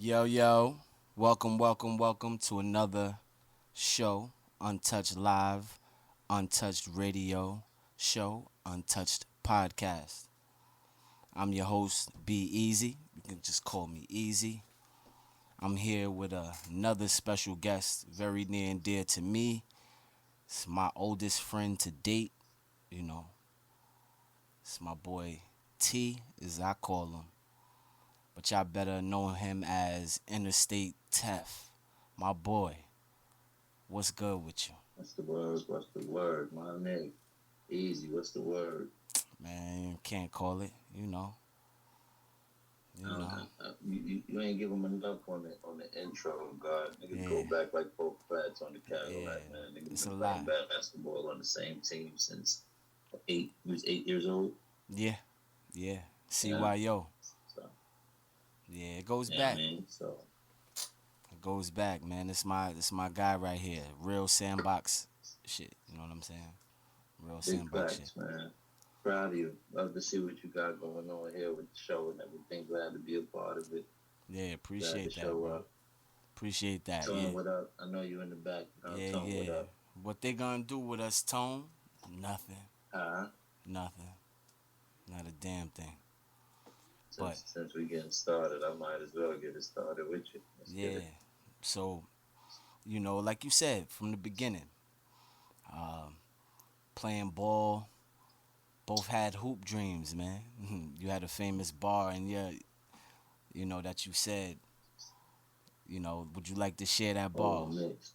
Yo, yo. Welcome to another show, Untouched Live, Untouched Radio Show, Untouched Podcast. I'm your host, Be Easy. You can just call me Easy. I'm here with another special guest, very near and dear to me. It's my oldest friend to date, you know. It's my boy T, as I call him. But y'all better know him as Interstate Tef. My boy, what's good with you? What's the word? What's the word? My nigga. Easy. What's the word? Man, can't call it, you know. You know. You ain't give him enough on the intro, God. Niggas Yeah, go back like four flats on the yeah. Cadillac, man. Niggas It's a been lot. playing basketball on the same team since eight. He was 8 years old. Yeah, yeah. Yeah. CYO. So Yeah, it goes yeah, back. man. So It goes back, man. It's my guy right here. Real sandbox shit. You know what I'm saying? Real big sandbox shit. facts, man. Proud of you. Love to see what you got going on here with the show and everything. Glad to be a part of it. Yeah, Glad to appreciate that, show bro. up. Appreciate that. Yeah. Tone, what up? I know you in the back. Yeah, Tone, what yeah. up? What they gonna do with us, Tone? Nothing. Huh? Nothing. Not a damn thing. But Since we getting started, I might as well get it started with you. Let's get yeah. it. So, like you said from the beginning, um, playing ball, both had hoop dreams, man. You had a famous bar and that you said, would you like to share that Over bar? mix.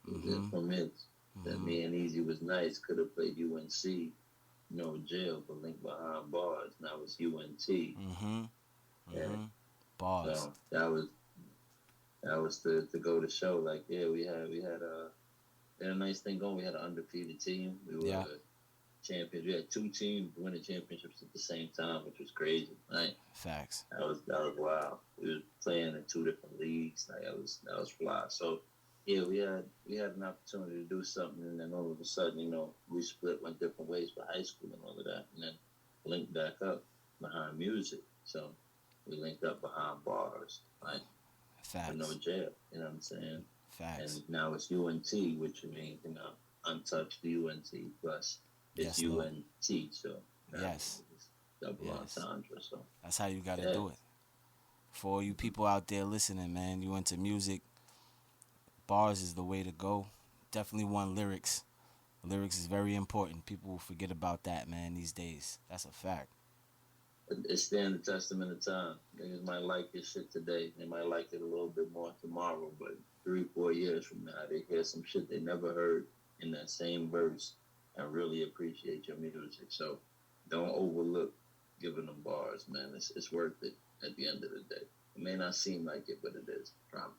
Yeah, Mhm. for mix. That Mhm. me and Easy was nice. Could have played UNC. No jail, but linked behind bars. Now it's UNT. Mhm. Yeah. Mhm. Bars. So that was to go to show. Like yeah, we had a nice thing going. We had an undefeated team. We were Yeah. champions. We had two teams winning championships at the same time, which was crazy. Right? Facts. That was wild. We was playing in two different leagues. Like that was fly. So yeah, we had an opportunity to do something, and then all of a sudden, we split, went different ways for high school and all of that, and then linked back up behind music. So we linked up behind bars, like with no Facts. jail. You know what I'm saying? Facts. And now it's UNT, which means untouched UNT plus it's Yes, Lord. UNT. So now Yes. it's double Yes. entendre. So That's how you gotta yeah. do it. For all you people out there listening, man, you into music, bars is the way to go. Definitely want lyrics. Lyrics is very important. People will forget about that, man, these days. That's a fact. It stand the testament of time. Niggas might like your shit today. They might like it a little bit more tomorrow, but 3, 4 years from now, they hear some shit they never heard in that same verse and really appreciate your music. So don't overlook giving them bars, man. It's worth it at the end of the day. It may not seem like it, but it is. Promise.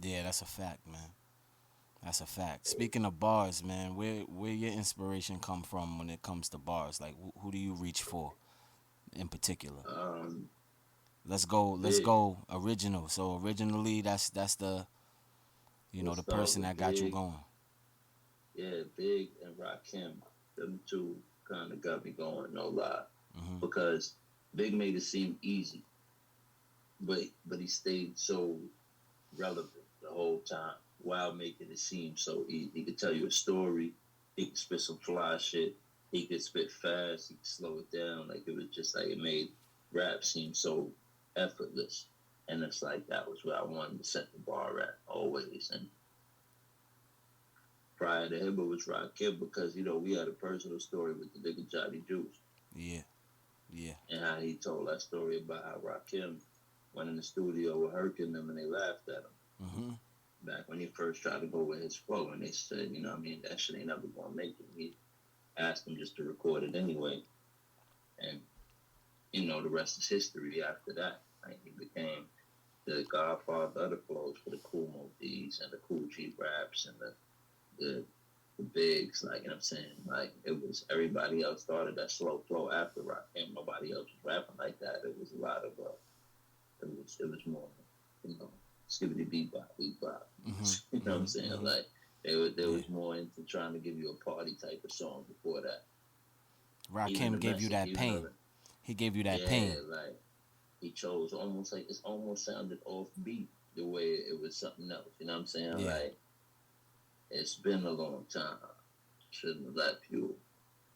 Yeah, that's a fact, man. That's a fact. Speaking of bars, man, where your inspiration come from when it comes to bars? Like, who do you reach for in particular? Um, Let's go. Let's Big. go original. So originally, that's the We'll the start person with that got you Big. going. Yeah, Big and Rakim. Them two kind of got me going, no lie. Mhm. Because Big made it seem easy, but he stayed so relevant the whole time while making it seem so easy. He could tell you a story. He could spit some fly shit. He could spit fast. He could slow it down. Like it was just like it made rap seem so effortless. And it's like that was where I wanted to set the bar at always. And prior to him, it was Rakim because we had a personal story with the nigga Johnny Juice Yeah. Yeah. and how he told that story about how Rakim went in the studio with Herc and them and they laughed at him Mhm. back when he first tried to go with his flow, and they said, that shit ain't never gonna make it. He asked them just to record it anyway, and the rest is history. After that, like, he became the godfather of the flows for the Cool Mo D's and the Cool G raps and the bigs. Like what I'm saying, like it was everybody else started that slow flow after rock, and nobody else was rapping like that. It was a lot of it was more, you know, skibbity bebop, bebop. Mhm. You know what I'm Mhm. saying? Mhm. Like they Yeah. was more into trying to give you a party type of song before that. Even Rakim the gave you message, that even though pain. He gave you that yeah, pain. like he chose almost like it's almost sounded offbeat the way it was something else. You know what I'm saying? Yeah. Like it's been a long time. Shouldn't have left you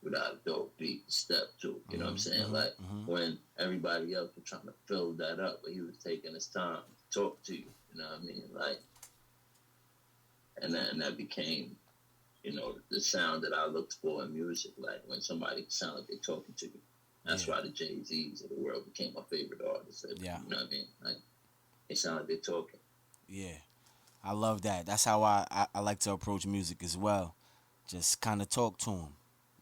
without a dope beat to step to. You know what I'm saying? Like when everybody else was trying to fill that up, but he was taking his time to talk to you. You know what I mean? Like, and that became, you know, the sound that I looked for in music. Like when somebody sounds like they're talking to you. That's why the Jay-Z's of the world became my favorite artists. Yeah. You know what I mean? Like they sound like they're talking. Yeah. I love that. That's how I like to approach music as well. Just kind of talk to him,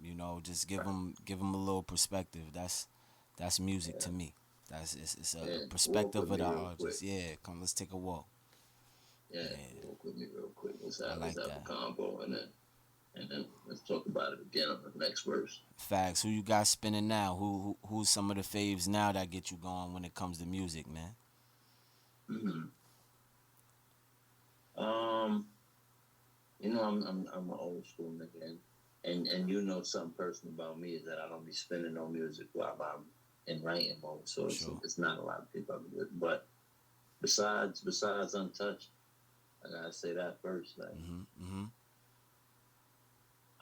you know. Just give him a little perspective. That's music to me. It's a perspective of the artist. Yeah, come, let's take a walk. Yeah, walk with me real quick. Let's have that. a combo and then let's talk about it again on the next verse. Facts. Who you got spinning now? Who's some of the faves now that get you going when it comes to music, man? You know, I'm an old school nigga, and you know something personal about me is that I don't be spinning no music while I'm in writing mode, so it's not a lot of people I be with. But besides Untouched, I gotta say that first. Like,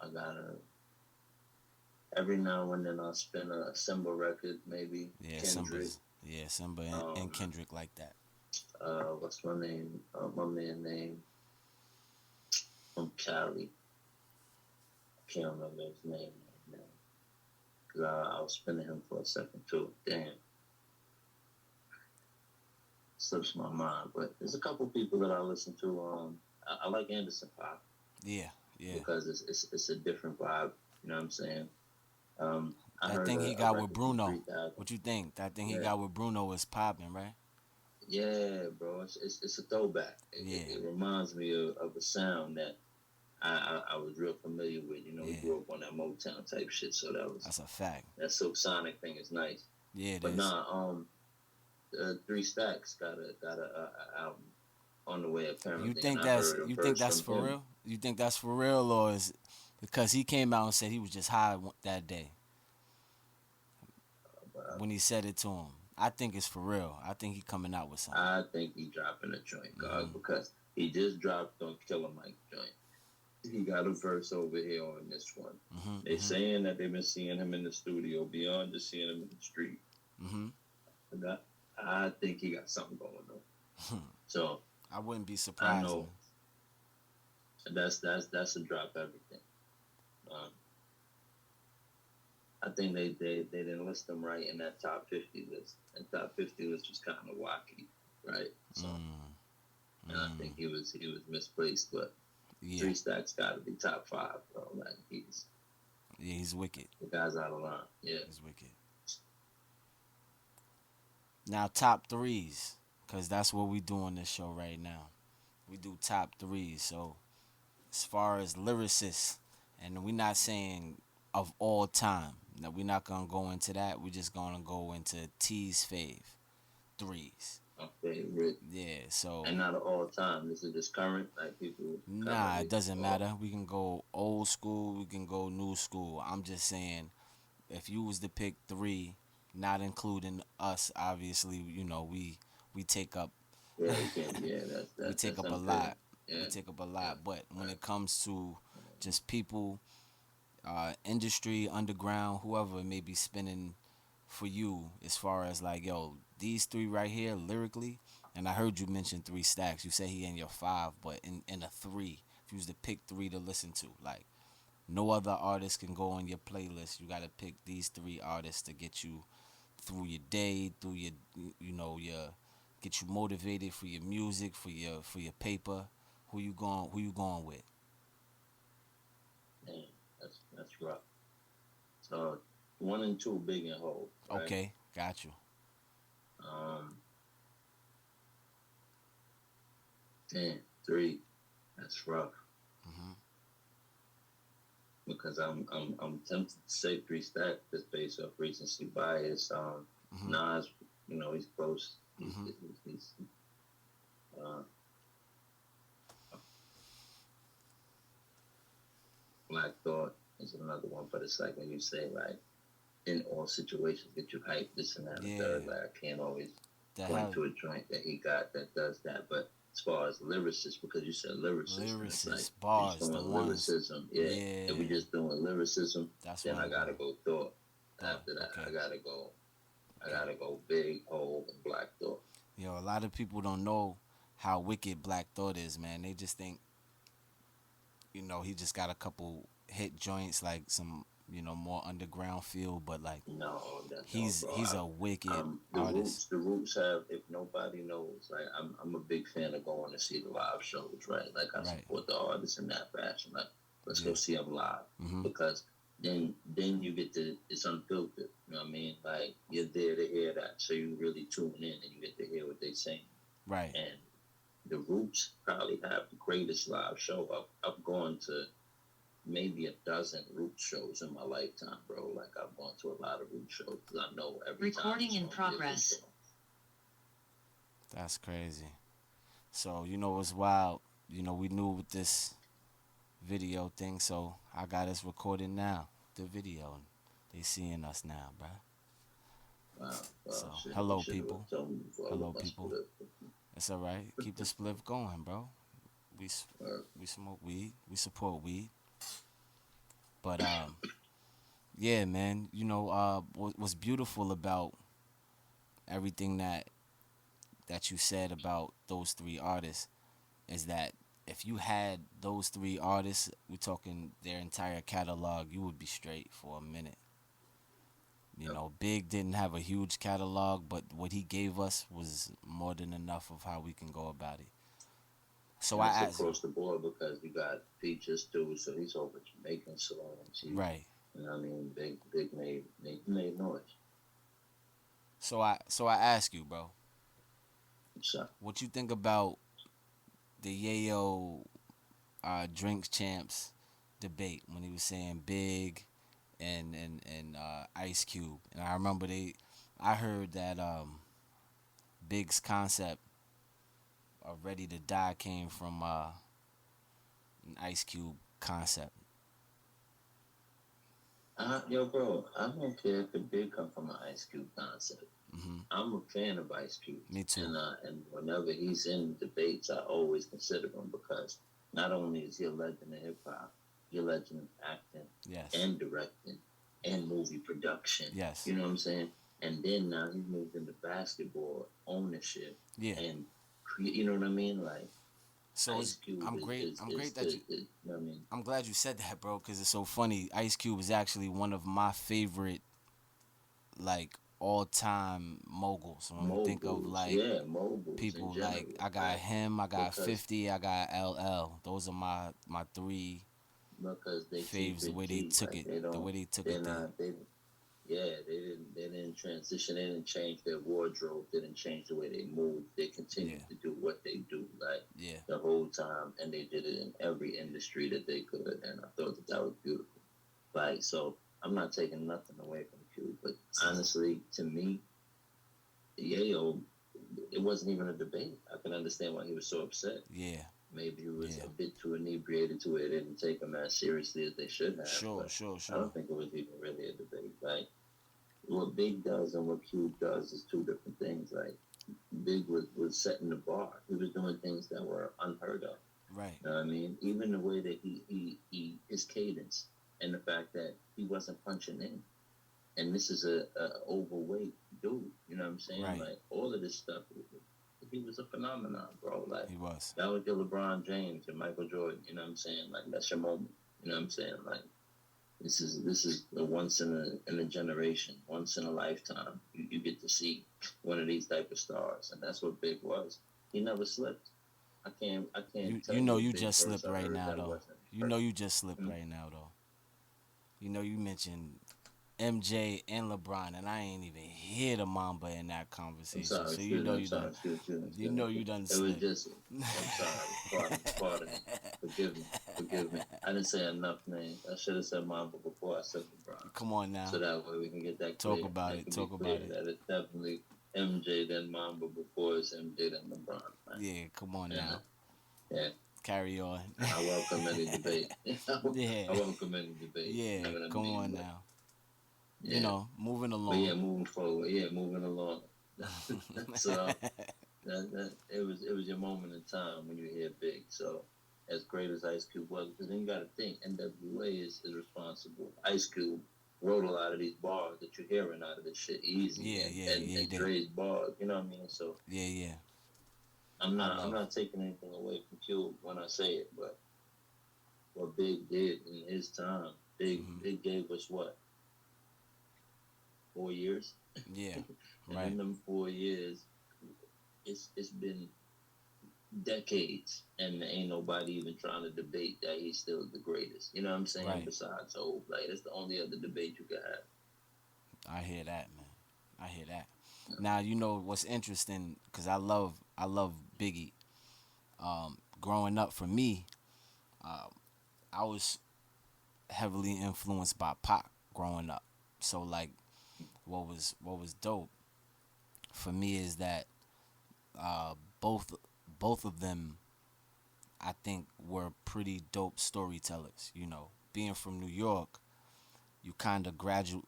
I gotta every now and then I'll spin a Simba record, maybe Kendrick. Simba and Kendrick like that. What's my name? My man name from Cali. I can't remember his name right now. Cause I was spinning him for a second too. Damn. Slips my mind. But there's a couple people that I listen to. I like Anderson Pop. Yeah. Because it's a different vibe. You know what I'm saying? That thing he got with Bruno. What you think? That thing he got with Bruno is popping, right? Yeah, bro. It's a throwback. It reminds me of a sound that I was real familiar with. You know, we grew up on that Motown type shit, so that's a fact. That Silk Sonic thing is nice. Yeah, but Three Stacks got a album on the way apparently. You think that's for real? You think that's for real, or is because he came out and said he was just high that day when he said it to him? I think it's for real. I think he coming out with something. I think he dropping a joint, God, because he just dropped on Killer Mike joint. He got a verse over here on this one. They saying that they've been seeing him in the studio beyond just seeing him in the street. And I think he got something going on. So I wouldn't be surprised. I know. That's a drop everything. I think they didn't list them right in that top 50 list. And top 50 list was kind of wacky, right? So, and I think he was misplaced, but Three Stacks got to be top 5, bro. Like he's wicked. The guy's out of line. Yeah, he's wicked. Now top 3s, cause that's what we do on this show right now. We do top 3s. So as far as lyricists, and we're not saying of all time. Now we're not gonna go into that. We're just gonna go into T's fave 3s. My favorite. Yeah. So. And not of all time. This is just current, like people. Nah, it doesn't matter. We can go old school. We can go new school. I'm just saying, if you was to pick 3, not including us, obviously, you know, we take up. Yeah, we take up a lot. Yeah. We take up a lot. But when it comes to just people, industry, underground, whoever may be spinning for you, as far as like, yo, these 3 right here lyrically, and I heard you mention 3 Stacks. You say he in your 5, but in a 3, if you was to pick 3 to listen to, like no other artist can go on your playlist. You gotta pick these 3 artists to get you through your day, through your, get you motivated for your music, for your paper. Who you going with? Man, that's rough. So 1 and 2 big and whole. Right? Okay, got you. 3, that's rough. Because I'm tempted to say 3 Stacks just based off recency bias. Nas, you know, he's close. He's Black Thought is another one, but it's like when you say like in all situations get you hyped, this and that and third. Like I can't always The point hell, to a joint that he got that does that. But as far as lyricists, because you said lyricist, and it's like lyricists, we just bars, the doing ones. lyricism, yeah. If we Yeah, just doing lyricism, that's what then I I'm gotta going. go Thought. Thought. After that, Okay. I Okay. gotta go Big Hole and Black Thought. Yo, a lot of people don't know how wicked Black Thought is, man. They just think, he just got a couple hit joints, like some, more underground feel, but like No, he's bro. he's a wicked artist. The Roots have. If nobody knows, like I'm a big fan of going to see the live shows, right? Like I Right. support the artists in that fashion. Like let's Yeah. go see them live Mhm. because then you get to it's unfiltered. You know what I mean? Like you're there to hear that, so you really tune in and you get to hear what they saying. Right. And the Roots probably have the greatest live show. I've gone to maybe a dozen Root shows in my lifetime, bro. Like I've gone to a lot of Root shows because I know every Recording time in progress. That's crazy. So what's wild? We knew with this video thing, so I got us recording now. The video, they seeing us now, bruh. Wow, So shit, you hello, should have people. told me before I Hello, lit my people. split. It's all right. Keep the spliff going, bro. We s- we smoke weed. We support weed. But yeah, man. What's beautiful about everything that you said about those three artists is that if you had those three artists, we're talking their entire catalog, you would be straight for a minute. Big didn't have a huge catalog, but what he gave us was more than enough of how we can go about it. So And I it's asked, across the board because you got features too, so he's over Jamaican songs. right. You know what I mean? Big made noise. So I ask you, bro, So what you think about the Yayo drinks champs debate when he was saying Big and Ice Cube, and I remember I heard that Big's concept of Ready to Die came from an Ice Cube concept. yo, bro, I don't care if it did come from an Ice Cube concept. Hmm. I'm a fan of Ice Cube. Me too. And whenever he's in debates, I always consider him because not only is he a legend of hip hop, he's a legend of acting Yes. and directing and movie production. Yes. You know what I'm saying? And then now he's moved into basketball ownership Yeah. and you know what I mean? Like So Ice Cube I'm great. is, I'm is, great that is, you. is, you know what I mean? I'm glad you said that, bro, because it's so funny. Ice Cube is actually one of my favorite, like, all-time moguls. When we think of like moguls people in general, like I got right? him, I got Because 50, I got LL. Those are my three because they keep faves. The it way they G. took Like it, they the don't, way they took they're it there. not, they didn't transition. They didn't change their wardrobe. They didn't change the way they move. They continued Yeah. to do what they do, like Yeah. the whole time, and they did it in every industry that they could. And I thought that was beautiful. Like so, I'm not taking nothing away from Q, but honestly, to me, Yayo, it wasn't even a debate. I can understand why he was so upset. Yeah. Maybe he was Yeah. a bit too inebriated to where they didn't take him as seriously as they should have. Sure. But Sure. I Sure. don't think it was even really a debate. Like what Big does and what Cube does is two different things. Like Big was setting the bar. He was doing things that were unheard of. Right. You know what I mean? Even the way that he his cadence and the fact that he wasn't punching in. And this is a overweight dude. You know what I'm saying? Right. Like all of this stuff. He was a phenomenon, bro. Like He was. that was your LeBron James, your Michael Jordan. You know what I'm saying? Like that's your moment. You know what I'm saying? Like this is a once in a generation, once in a lifetime. You get to see one of these type of stars, and that's what Big was. He never slipped. I can't. You know a you Big just verse slipped I right heard now that though. wasn't You know perfect. you just slipped right now though. You mentioned MJ and LeBron, and I ain't even hear the Mamba in that I'm conversation. sorry, So excuse me. I'm you sorry, done. excuse You me. know you done It was slipped. just. I'm sorry. Pardon me. Forgive me. I didn't say enough names. I should have said Mamba before I said LeBron. Come on now. So that way we can get that Talk clear. about That it. can Talk be about clear it. that it's definitely MJ then Mamba before it's MJ then LeBron. Man. Yeah, come on Yeah. now. Yeah. Carry on. I welcome any debate. Yeah. I welcome any debate. Yeah, You know what I come mean? on But, now. yeah. Moving But yeah, along. moving forward. Yeah, moving along. So it was your moment in time when you hear Big. So as great as Ice Cube was, because then you got to think NWA is responsible. Ice Cube wrote a lot of these bars that you're hearing out of this shit easy, Yeah, and yeah, and yeah, he and did. Dre's bars. You know what I mean? So Yeah, yeah. I'm I not I'm love. not taking anything away from Cube when I say it, but what Big did in his time, Hmm. Big gave us what 4 years, Yeah, and in right, them 4 years, it's been decades, and ain't nobody even trying to debate that he's still the greatest. You know what I'm saying? right. Besides Hov, like that's the only other debate you could have. I hear that, man. I hear that. Now you know what's interesting because I love Biggie. Growing up for me, I was heavily influenced by Pac growing up. So like, what was dope for me is that both both of them I think were pretty dope storytellers. You know, being from New York, you kind of gradual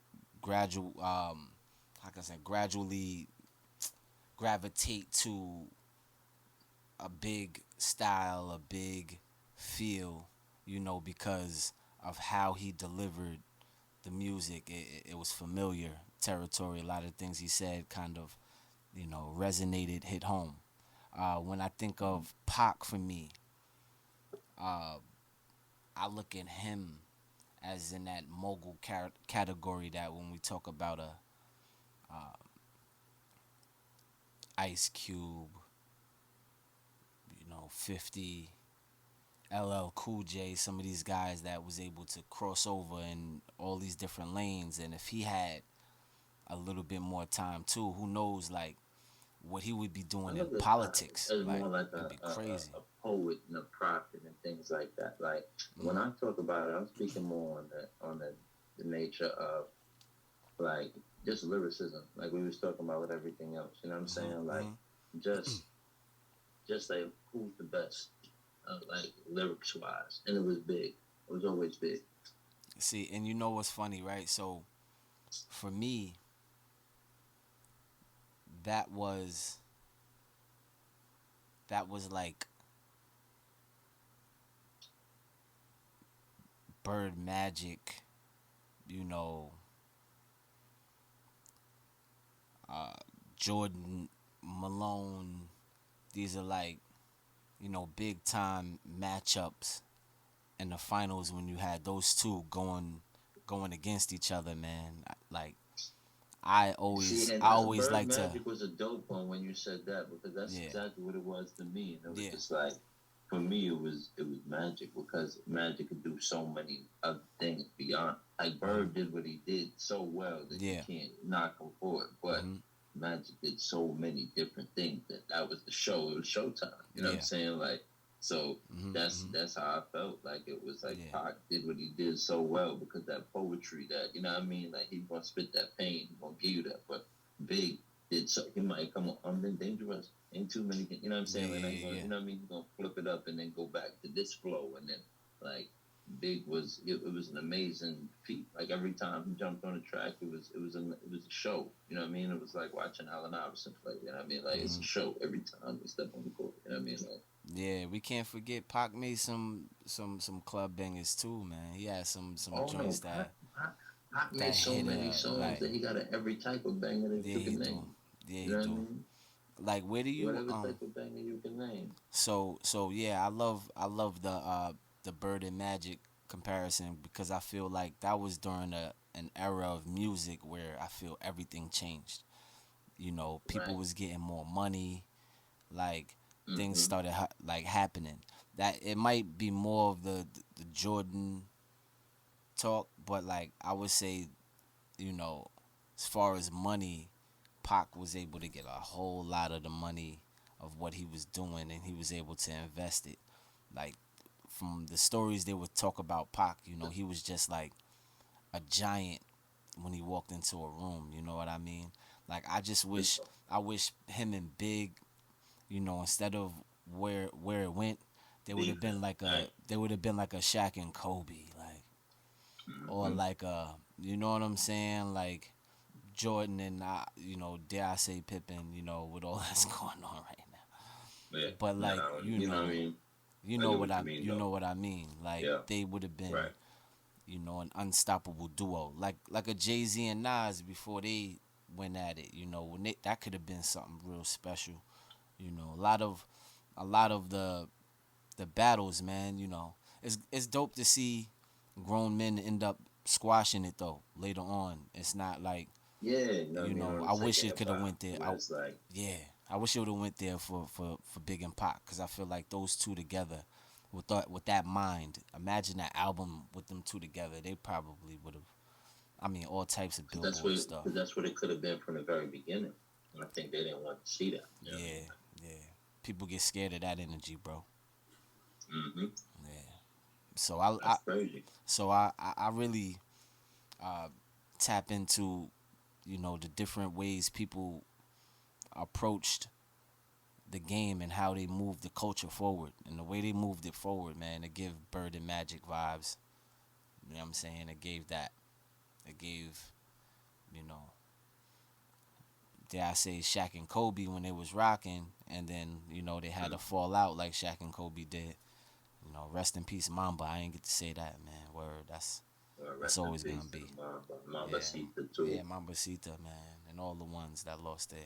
how can I say gradually gravitate to a big style, a big feel, you know, because of how he delivered the music. It was familiar territory. A lot of things he said kind of, you know, resonated, hit home. When I think of Pac for me, I look at him as in that mogul category that when we talk about a Ice Cube, you know, 50, LL Cool J, some of these guys that was able to cross over in all these different lanes. And if he had a little bit more time too, who knows, like, what he would be I doing in look at Pac politics. as Like, more like it'd a, be a, a, crazy. a poet and a prophet and things like that. Like when Hmm. I talk about it, I'm speaking more on the nature of like just lyricism, like we was talking about with everything else. You know what I'm Hmm. saying? Like Hmm. just just like who's the best, like lyrics wise, and it was big. It was always big. See, and you know what's funny, right? So for me, that was that was like Bird Magic, you know, Jordan Malone. These are like, you know, big time matchups in the finals when you had those two going against each other, man. Like I See, always and I always Bird like to. Magic was a dope one when you said that because that's Yeah, exactly what it was to me, and it was yeah. just like for me it was magic because Magic could do so many other things beyond. Like Hmm. Bird did what he did so well that you Yeah. can't knock him for it, but Hmm. Magic did so many different things that was the show. It was showtime. You know what I'm Yeah. saying? Like so Hmm. that's Hmm. that's how I felt. Like it was like Yeah. Pac did what he did so well because that poetry that you know what I mean. Like he's gonna spit that pain, he's gonna give you that. But Big did so he might come on. I'm been dangerous. Ain't too many. You know what I'm Yeah. saying? Like ain't Yeah. gonna. Yeah. You know what I mean? He's gonna flip it up and then go back to this flow and then like Big was it was an amazing feat. Like every time he jumped on the track, it was a show. You know what I mean? It was like watching Allen Iverson play. You know what I mean? Like it's a Hmm. show every time he step on the court. You know what I mean? Like Yeah. We can't forget Pac made some club bangers too, man. He had some oh no, joints Pac made that so hit many songs like that he got every type of banger that yeah you he can do, name. yeah You he know what I do. mean? Like where do you Whatever type of banger you can name. so yeah, I love the Bird and Magic comparison because I feel like that was during an era of music where I feel everything changed. You know, people Right. was getting more money, like things Mm-hmm. started like happening. That it might be more of the Jordan talk, but like I would say, you know, as far as money, Pac was able to get a whole lot of the money of what he was doing, and he was able to invest it. Like from the stories they would talk about Pac, you know, he was just like a giant when he walked into a room. You know what I mean? Like I wish him and Big, you know, instead of where it went, there would have Beef. been like a Right. there would have been like a Shaq and Kobe, like or Mm-hmm. like you know what I'm saying, like Jordan and dare I say Pippen, with all that's going on right now. Yeah. But like Nah, you know what I mean? I get what you mean, you though. know what I mean. Like Yeah. they would have been, Right. an unstoppable duo, like a Jay-Z and Nas before they went at it. When that could have been something real special. A lot of the battles, man. It's dope to see grown men end up squashing it though later on. It's not like Yeah. You know what I mean? On the I wish second it hip could have hop, went there. where it's like, Yeah, I wish it would have went there for Big and Pac, because I feel like those two together with that mind. Imagine that album with them two together. They probably would have. I mean, all types of Billboard stuff. cause that's what it could have been from the very beginning. And I think they didn't want to see that. You know what Yeah, yeah. People get scared of that energy, bro. I mean? Mm-hmm. Yeah. So I That's crazy. so I really uh, tap into the different ways people approached the game and how they moved the culture forward, and the way they moved it forward, man, it gave Bird and Magic vibes. You know what I'm saying? It gave you know dare I say Shaq and Kobe when they was rocking, and then they had to fall out like Shaq and Kobe did. Rest in peace Mamba. I ain't get to say that, man. Word. That's Rest in always peace gonna to be. the Mamba Yeah, Sita too. yeah, Mambasita, man, and all the ones that lost theirs.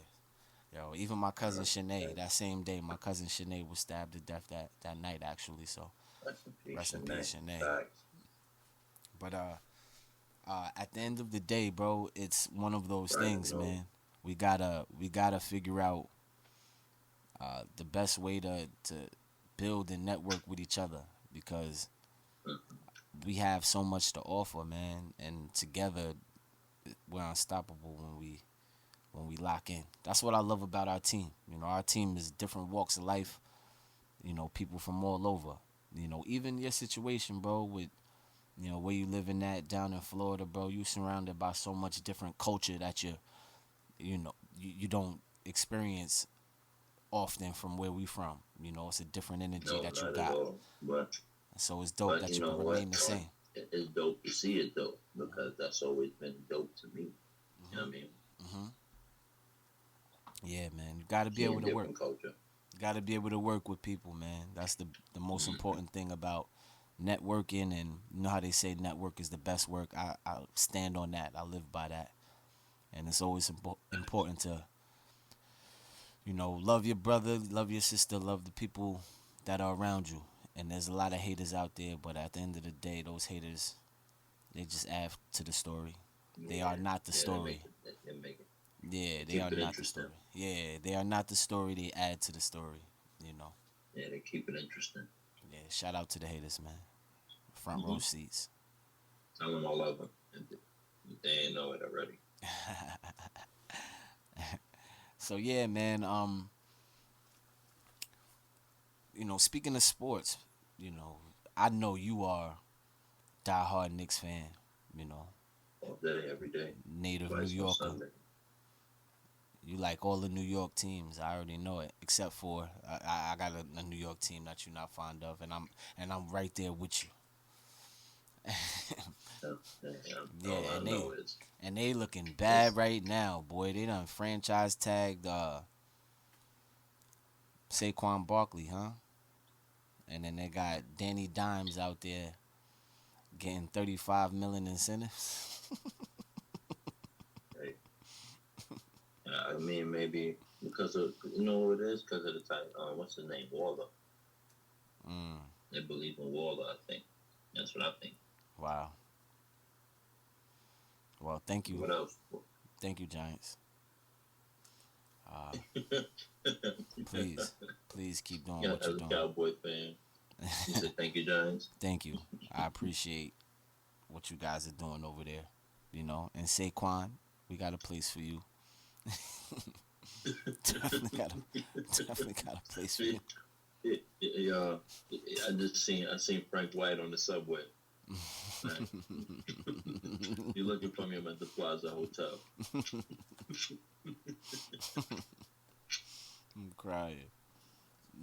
Yo, even my cousin Shanae, that same day, my cousin Shanae was stabbed to death that night, actually. So Rest in peace, rest in Shanae. peace, Shanae. Facts. But at the end of the day, bro, it's one of those Right, things, no. man. We gotta figure out the best way to build and network with each other, because we have so much to offer, man, and together we're unstoppable when we lock in. That's what I love about our team. Our team is different walks of life. People from all over. Even your situation, bro, with where you living at down in Florida, bro. You surrounded by so much different culture that you don't experience often from where we from. It's a different energy No, that you not at got. all. So it's dope But that you you know can what? remain the same. It's dope to see it though, because that's always been dope to me. You know what I mean? Hmm. Yeah, man. You gotta be able Seeing to work. different culture. You gotta be able to work with people, man. That's the most Mm-hmm. important thing about networking. And you know how they say network is the best work. I stand on that. I live by that. And it's always important to love your brother, love your sister, love the people that are around you. And there's a lot of haters out there, but at the end of the day, those haters, they just add to the story. They are Yeah, not the yeah, they story. make it. They make it. Yeah, They they are keep it not the interesting. story. Yeah, they are not the story. They add to the story. You know. Yeah, they keep it interesting. Yeah. Shout out to the haters, man. Front row Mm-hmm. seats. Tell them all of them. They ain't know it already. So yeah, man. Speaking of sports, I know you are diehard Knicks fan. You know, All day, every day. native New Twice on Yorker. Sunday. You like all the New York teams. I already know it, except for I got a New York team that you're not fond of, and I'm right there with you. Yeah, yeah, yeah. Yeah, All I and they know is and they looking it's bad right now, boy. They done franchise tagged Saquon Barkley, huh? And then they got Danny Dimes out there getting 35 million incentives. hey, I mean, maybe because of what it is, because of the type. What's his name? Waller. Mm, They believe in Waller. I think that's what I think. wow. Well, What else? thank you, Giants. Uh, please, please keep doing Yeah, what as you're a doing. Cowboy fan, you said thank you, Giants. Thank you. I appreciate what you guys are doing over there. And Saquon, we got a place for you. definitely got a place for you. Yeah, I seen Frank White on the subway. Right. You're looking for me. I'm at the Plaza Hotel. I'm crying.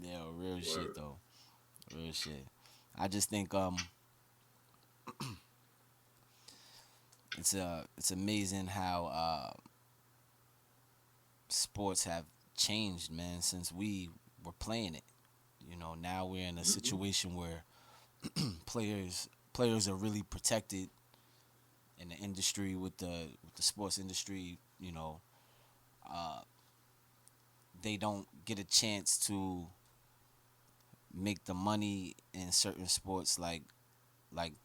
Yeah, real shit Word. though. Real shit. I just think it's amazing how sports have changed, man, since we were playing it. Now we're in a Mm-hmm. situation where players are really protected in the industry with the sports industry. Uh, they don't get a chance to make the money in certain sports like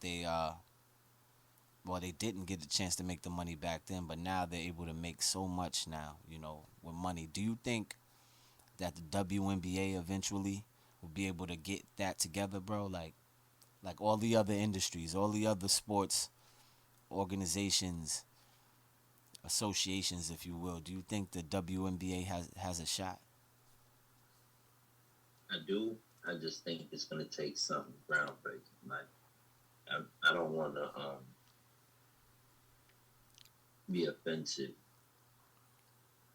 they didn't get a chance to make the money back then, but now they're able to make so much now, with money. Do you think that the WNBA eventually will be able to get that together, bro? Like all the other industries, all the other sports organizations, associations, if you will. Do you think the WNBA has a shot? I do. I just think it's gonna take something groundbreaking. Like I don't want to be offensive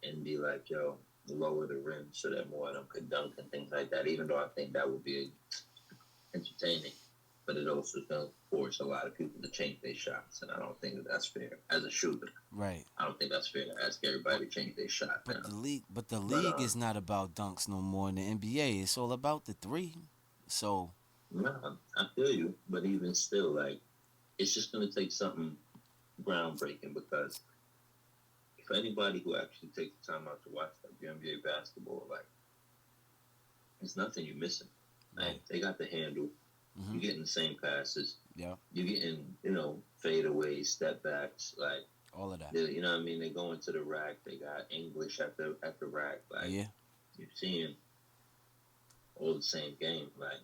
and be like, yo, lower the rim so that more of them could dunk and things like that. Even though I think that would be entertaining, but it also is going to force a lot of people to change their shots, and I don't think that that's fair as a shooter. Right. I don't think that's fair to ask everybody to change their shot But now. the league But is not about dunks no more in the NBA. It's all about the three. So no, I feel you. But even still, like it's just going to take something groundbreaking because if anybody who actually takes the time out to watch WNBA basketball, like there's nothing you're missing. Like right. they got the handle. Mhm. You're getting the same passes. Yeah. You're getting, fadeaways, step backs, like All of that. you know what I mean? They go into the rack. They got English at the rack. Like Yeah. you're seeing all the same game. Like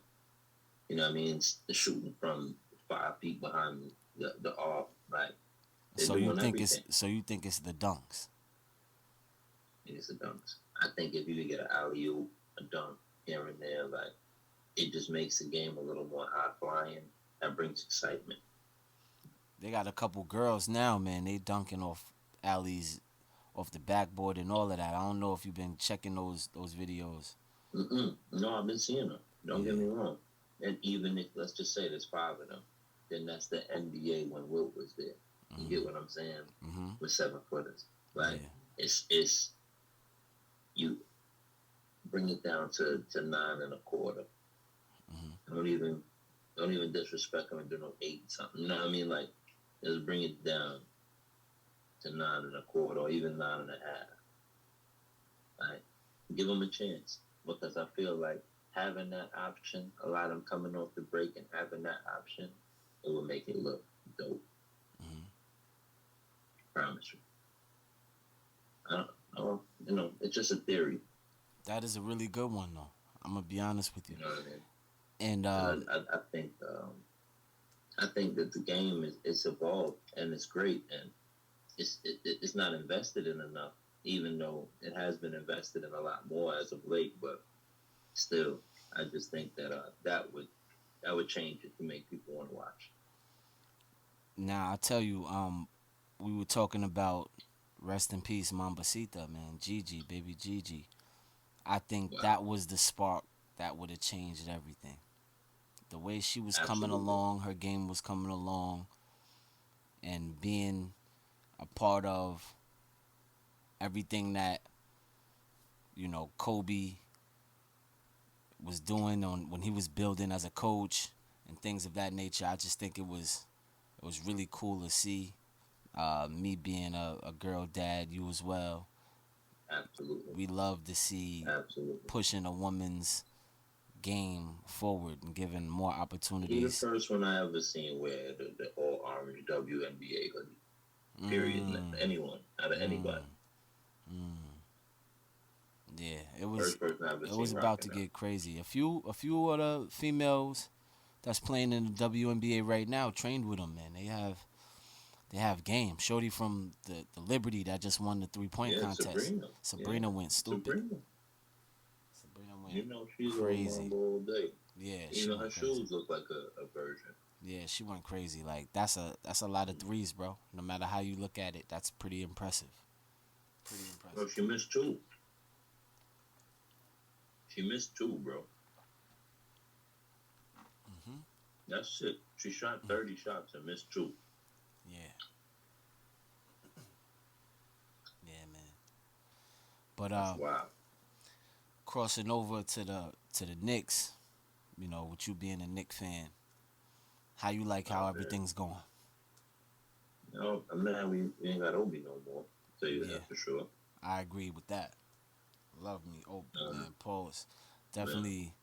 you know what I mean? It's the shooting from 5 feet behind the off. Like they're So you doing think it's everything. so you think it's the dunks? It's the dunks. I think if you could get an alley oop, a dunk here and there, like it just makes the game a little more high flying. That brings excitement. They got a couple girls now, man. They dunking off alleys, off the backboard and all of that. I don't know if you've been checking those videos. No, I've been seeing them. Don't get Yeah. me wrong. And even if let's just say there's 5 of them, then that's the NBA when Wilt was there. You Mhm. get what I'm saying? Mhm. With 7 footers, like Yeah. it's you bring it down to 9 1/4. Mhm. Don't even disrespect them and do no 8 something. You know what I mean? Like just bring it down to 9 1/4 or even 9 1/2. Like give them a chance because I feel like having that option, a lot of them coming off the break and having that option, it will make it look dope. Mhm. Promise you. I don't know. It's just a theory. That is a really good one, though. I'm gonna be honest with you. You know what I mean? And And I think that the game is evolved and it's great and it's not invested in enough, even though it has been invested in a lot more as of late. But still, I just think that that would change it to make people want to watch. now I tell you, we were talking about rest in peace, Mambasita, man, Gigi, baby Gigi. I think Wow, that was the spark that would have changed everything. The way she was coming absolutely, along, her game was coming along, and being a part of everything that Kobe was doing on when he was building as a coach and things of that nature. I just think it was really cool to see. Me being a girl dad, you as well. absolutely, We love to see absolutely. pushing a woman's game forward and giving more He the opportunities. first one I ever seen wear the all orange WNBA hoodie. Period. Mm, Anyone out of mm, anybody. mm. Yeah, it was First person I ever it was seen about to rocking that. get crazy. A few of the females that's playing in the WNBA right now trained with him, man. They have game. Shorty from the Liberty that just won the 3-point Yeah, contest. Sabrina. Yeah, Sabrina went stupid. Sabrina. Sabrina went She's on crazy. Mamba all day. Yeah, she Even her went crazy. shoes look like a version. Yeah, she went crazy. Like that's a lot of threes, bro. No matter how you look at it, that's pretty impressive. Pretty Bro, impressive. she missed two. She missed two, bro. Mhm. That's it. She shot 30 shots and missed two. Yeah. Yeah, man. But That's wild. crossing over to the Knicks, you know, with you being a Knicks fan, how you like how Oh man. everything's going? No, I'm mad we ain't got Obi no more. I'll tell you Yeah, that for sure. I agree with that. Love me, oh Um, man, pause. man, Definitely,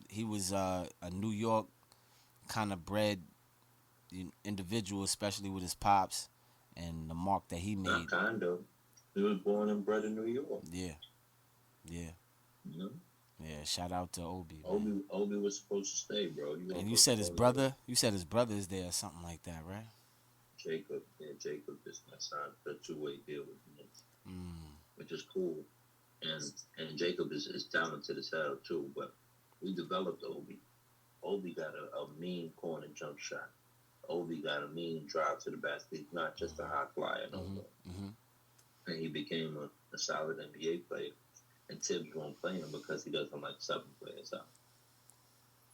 he was a New York kind of bred individual, especially with his pops and the mark that he not made. kind of. He was born and bred in New York. Yeah, yeah, You know, yeah. Shout out to Obi, man. Obi was supposed to stay, bro. He And wasn't you supposed to said his go anywhere. brother. You said his brother is there or something like that, right? Jacob, yeah, Jacob just got signed for a two-way deal with the Knicks, Mm, which is cool. And Jacob is talented as hell too. But we developed Obi. Obi got a mean corner jump shot. Obi got a mean drive to the basket. He's not just a high flyer no mhm, more. mhm. And he became a solid NBA player. And Tibbs won't play him because he doesn't like subbing players out.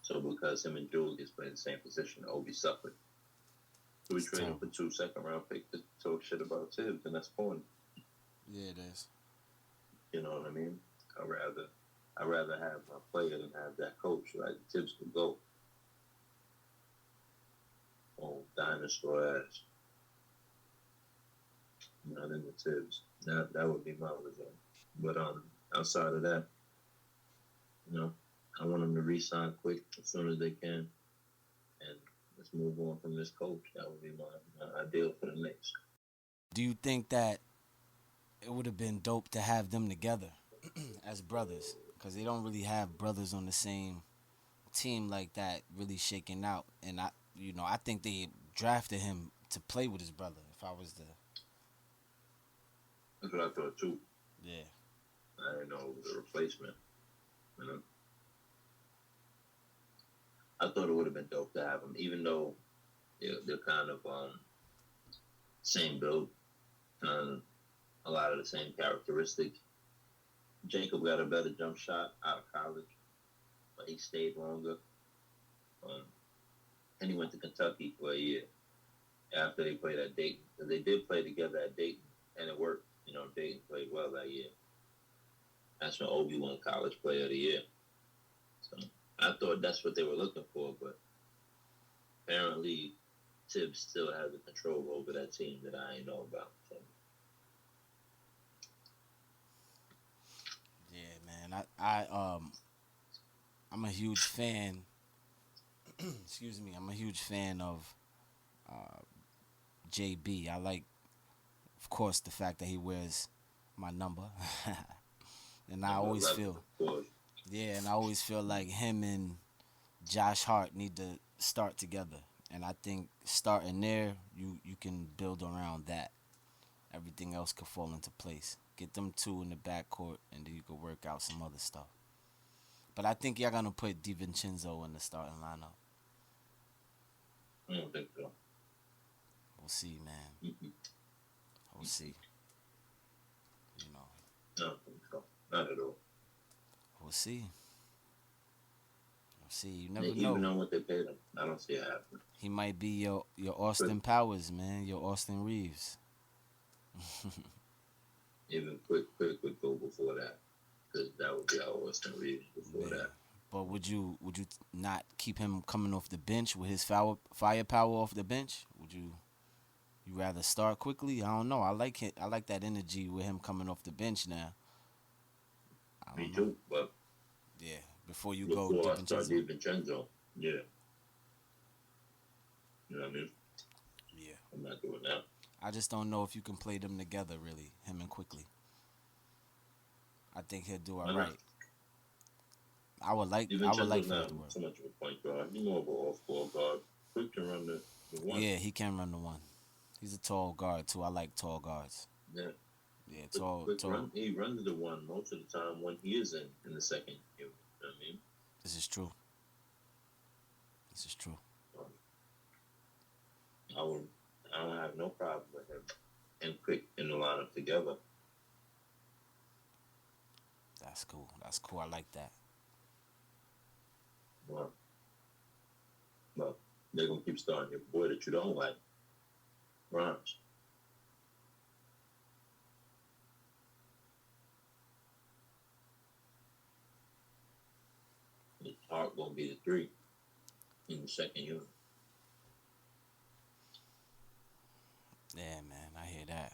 So because him and Julius play the same position, Obi suffered. So we It's traded for terrible. 2 second-round picks to talk shit about Tibbs, and that's corny. Yeah, it is. You know what I mean? I rather have my player than have that coach. Like Tibbs could go. Oh, dinosaur ass. Not in the Tibbs. That would be my result. But outside of that, you know, I want them to re-sign quick as soon as they can, and let's move on from this coach. That would be my ideal for the Knicks. Do you think that it would have been dope to have them together as brothers? Because they don't really have brothers on the same team like that, really shaking out. And I think they drafted him to play with his brother. If I was the, That's what I thought too. yeah, I didn't know it was a replacement. You know, I thought it would have been dope to have them, even though they're kind of same build, kind of a lot of the same characteristics. Jacob got a better jump shot out of college, but he stayed longer. Um, and he went to Kentucky for a year after they played at Dayton. Because they did play together at Dayton, and it worked. You know, Dayton played well that year. That's when Obi won College Player of the Year. So I thought that's what they were looking for, but apparently Tibbs still has the control over that team that I ain't know about. So yeah, man. I'm a huge fan. Excuse me. I'm a huge fan of uh, JB. I like, of course, the fact that he wears my number, and I number always 11, feel, of course. yeah, and I always feel like him and Josh Hart need to start together. And I think starting there, you can build around that. Everything else could fall into place. Get them two in the backcourt, and then you could work out some other stuff. But I think y'all gonna put DiVincenzo in the starting lineup. I don't think so. We'll see, man. Mm-mm. We'll see. You know, I don't think so. Not at all. we'll see. We'll see. You And never even know. on what they paid him, I don't see it happening. He might be your But Austin Powers, man. Your Austin Reeves. even quick would go before that, because that would be our Austin Reeves before Yeah. that. But would you not keep him coming off the bench with his firepower off the bench? Would you rather start quickly? I don't know. I like it. I like that energy with him coming off the bench now. I Me don't know. too, but Yeah. Before you go before I start DiVincenzo. DiVincenzo, yeah, you know what I mean? Yeah. I'm not doing that. I just don't know if you can play them together really, him and Quickly. I think he'll do all Why not? right. I would like DiVincenzo's for him not to work. so much of a point guard. He's more of an off-ball guard. Quick can run the one. Yeah, he can run the one. He's a tall guard too. I like tall guards. Yeah. Yeah, Quick tall. run. He runs the one most of the time when he is in the second unit. You know what I mean? This is true. This is true. Um, I don't have no problem with him and Quick in the lineup together. That's cool. That's cool. I like that. Well, but they're gonna keep starting your boy that you don't like, Grimes. gonna be the three in the second unit. Yeah, man, I hear that.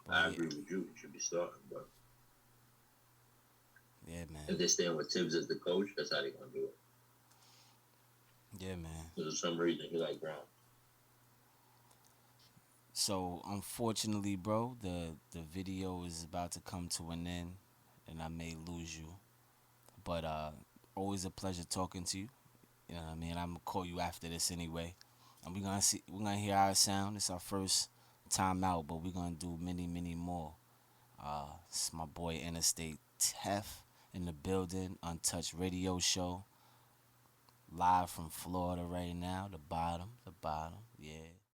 But I yeah, agree with you. You should be starting, but yeah, if man, they staying with Tibbs as the coach, that's how they gonna do it. yeah, man. Because for some reason he like Brown. So unfortunately, bro, the video is about to come to an end, and I may lose you. But always a pleasure talking to you. You know what I mean? I'm gonna call you after this anyway, and we're gonna hear our sound. It's our first time out, but we're gonna do many more. It's my boy Interstate Tef in the building, Untouched Radio Show, live from Florida right now. The bottom, yeah.